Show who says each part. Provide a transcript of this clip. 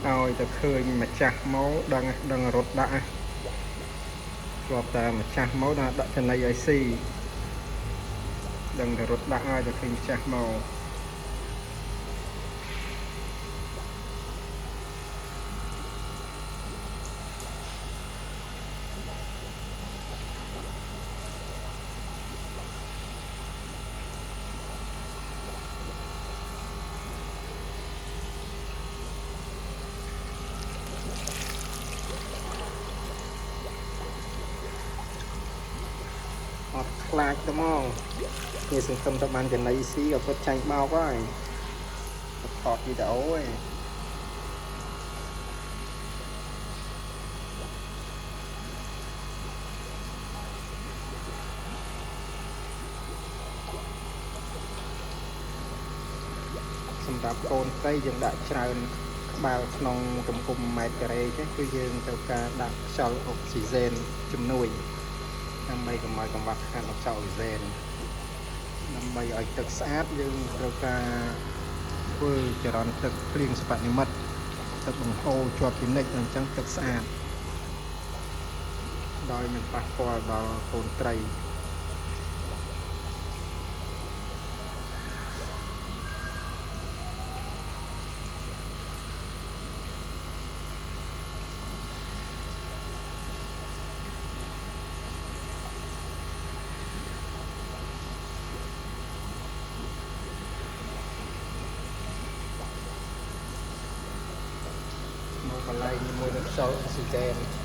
Speaker 1: ឲ្យទៅឃើញម្ចាស់មកដឹងរត់ដាក់ស្គាល់តែម្ចាស់មកដាក់ចំណីឲ្យស៊ីដឹងតែរត់ដាក់ឲ្យទៅឃើញម្ចាស់មកអត់ខ្លាចទៅមកគេសង្ឃឹមថាបានចំណីស៊ីក៏គាត់ចាញ់បោកហើយថតវីដេអូឯងសម្រាប់កូនត្រីយើងដាក់ច្រើនក្បាលក្នុងទំហំ1 ម៉ែត្រការ៉េទេគឺយើងត្រូវការដាក់ខ្យល់អុកស៊ីហ្សែនជំនួយដើម្បីកុំឲ្យកង្វះខាតអុកស៊ីហ្សែនដើម្បីឲ្យទឹកស្អាតយើងត្រូវការធ្វើចរន្តទឹកភ្លៀងសិប្បនិមិត្តទឹកបង្ហូរជាប់ជានិច្ចអញ្ចឹងទឹកស្អាតដោយមិនប៉ះពាល់ដល់កូនត្រីមកកន្លែងមួយនឹងខ្យល់អុកស៊ីហ្សែន